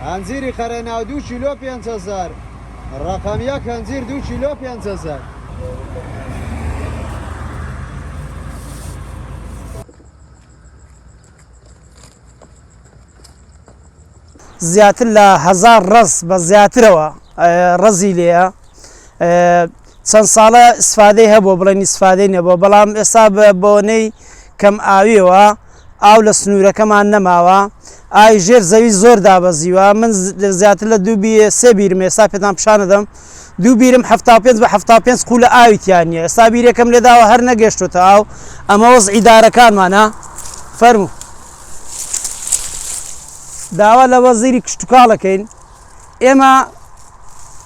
هەنجیری قەرەناو 2 کیلۆ 500 ڕقم یەک هەنجیر 2 کیلۆ 500. زیاتر لە 1000 ڕز بە زیاترەوە ڕزی لێە چەند ساڵە ئیسفادەی هەبوو بڵێن ئیسفادەی نەبووە بەڵام ئێستا بۆنەی کەم ئاویەوە ئاو لە سنوورەکەمان نەماوە ئای ژێر زەوی زۆر دابەزیوە من زیاتر لە 2 بیرم ئێستا پێتان پیشان دەدەم 2 بیرم 75 بە 75 قوولە ئاویتیان نیە ئێستا بیرەکەم لێداوە هەر نەگەشتوتە ئاو ئەمە وەزعی دارەکانمانە فەرموو داوا لە وەزیری کشتتوکاڵەکەین ئێمە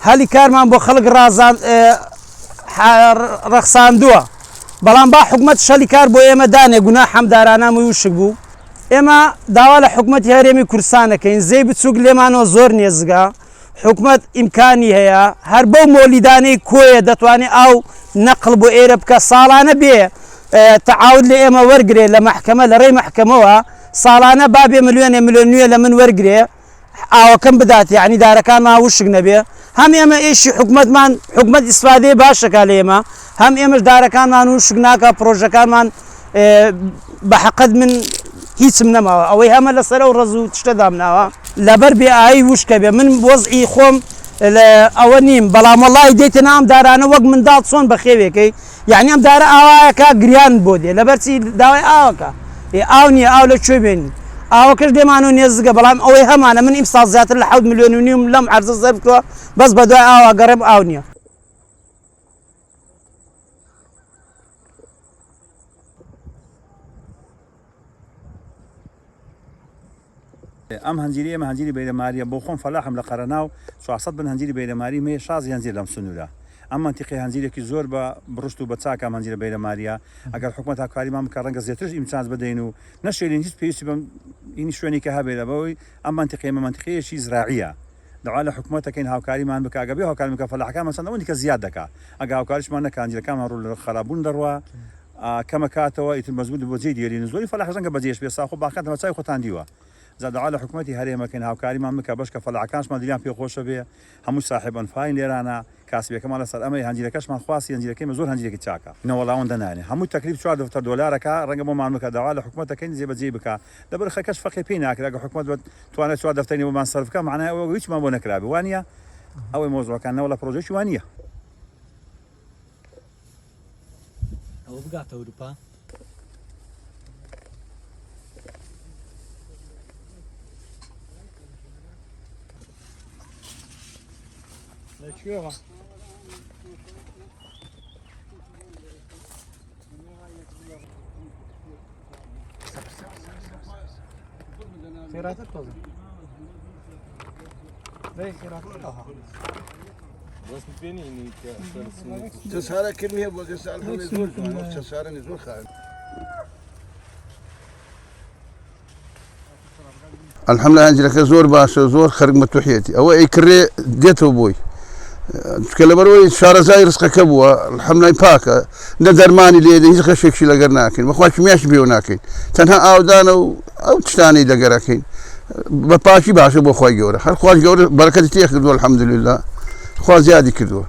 هەلی کارمان بۆ خەڵک ڕەخساندووە بەڵام با حکومەت شەلی کار بۆ ئێمە دانێ گونا حەمدارانەمەوی وشک بوو ئێمە داوا لە حکومەتی هەرێمی کوردستانەکەین زەی بچووک لێمانەوە زۆر نێزگا حکومەت ئیمکانی هەیە هەر بەو مۆلیدانەی کۆیە دەتوانێت ئاو نەقل بۆ ئێرە بکە ساڵانە بێ تەعاود لە ئێمە وەرگێ لە محکەمە لە ڕێی محکەمەوە ساڵانە بابێ ملیۆنێ ملیۆن نوێ لە من وەرگێ ئاوەکەم بدات یعنی دارەکانمان وشک نەبێ هەم ئێمە ئێشی حکومەتمان حکومەت ئیسفادەی باشەکە لە ئێمە هەم ئێمەش دارەکانمان وشک ناکە پرۆژەکانمان بە حەقت من هیچم نەماوە ئەوەی هەمە لەسەر و ڕز و تشتە دامناوە لەبەر بێ ئایی وشکە بێ من وەزعی خۆم ئەوە نیم بەڵام وەڵی دێتە نام دارانە وەک منداڵ چۆن بە خێوێکەی یعنی ئەم دارە ئاوایەکە گریان بۆ دێ لەبەرچی داوای ئاوەکە ئاو نییە ئاو لە کوێ بێنی ئاوەکەش دێمان و نێزگە بەڵام ئەوەی هەمانە من ئیمساڵ زیاتر لە 7 ملیۆن و نیم لەم عەرزە زەرف بکەوە بەس بە دوای ئاوا گەڕێم ئاو نییە. ئەم هەنجیری ئێمە هەنجیری بەیرەماریە بۆ خۆم فەلاحم لە قەرەناو 400 بن هەنجیری بەیرەماری مێ شازی هەنجیر لەم سنوورە ئەم منتیقی هەنجیرێکی زۆر بە بڕشت و بە چاکە هەنجیرە بەیرەماریە ئەگەر حکومەت هاوکاریمان بکە ڕەنگە زیاترش ئیمکان بدەین و نەشێنین هیچ پێویستی بەم ئینی شوێنی کە هەبێت بەوەی ئەم منتیقی ئێمە منتیقەیەکی زراعیە دەوا لە حکومەتەکەین هاوکاریمان بکە ئەگە بێ هاوکاری بکە فەلاحەکان مەسەڵەن ئەوەندی کە زیاد دەکا ئەگە هاوکاریشمان نەکە هەنجیرەکانمان ڕوو لە خەرابوون دەڕوا کەمە کاتەوە ئیتر مەزبوط بۆ جێی دیێرین زۆری فەلاح ڕەنگە بەجێش بێ ساخۆ باقەتەوە چای خۆتان دیوە زادەوا لە حکومەتی هەرێمەکەین هاوکاریمان بکە بەشکە فەلاحەکانشمان دلیان پێخۆشە بێ هەموو ساحب ئەنفاین لێرانە کاسبیەکەمان لەسەر ئەمەی هەنجیرەکەشمان خواسی هەنجیرەکەی زۆر هەنجیرێکی چاکە نەوەڵاوان دەنانێ هەموو تەکلیف 4 دلارەکە ڕەنگە بۆمان بکە داوا لە حکومەتەکەین جێبەجێ بکە لەبەر خەکەش فەقی پێی ناکرێت ئەگە حکومەت توانێت 4 دەفتەرنی بۆمان سەرف بکە معنای ئەوە هیچمان بۆ نەکرابێ وانە ئەوەی مۆزوعەکان نەوە لە پرۆژێکی وانە ئەوە بگاتە ئەوروپا خيراتك توزن باي خيراتك بس بتبيني تسهر كلمة وقصة الحين نزول تسهر نزول خالد الحمد لله أنجلك زور باش زور خرج متوحيتي أو أي كري ديته بوي تكلم بروي شارع زاير رزق كبوة الحمد لله باكا ندر ماني ليه هيز خشيك شي لقرناكين ما خواش مياش بيوناكين تنها أودان أو تشتاني لقراكين بباشي باش بو خواي جورة هل خواش جورة بركة تيخذوا الحمد لله خوا زيادة كدوا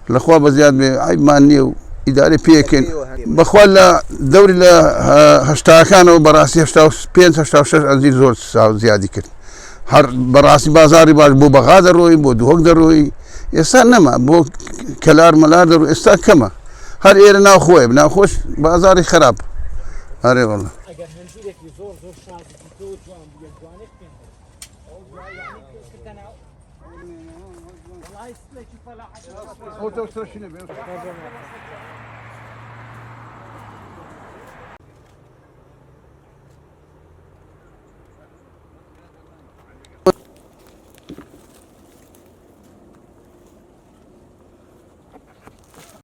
الأخوة بزياد عيب ماني إداري بيكين بخوالا دوري لا هشتاكانو براسي هشتاو بين هشتاو شش عزيز زور زيادة كد هر براسي بازاري باش بو بغادر روي بو دوهق دروي يسا نما بو كلار ملار درو يسا كما هر إيرنا أخوي بنا خوش بازاري خراب هاري والله والله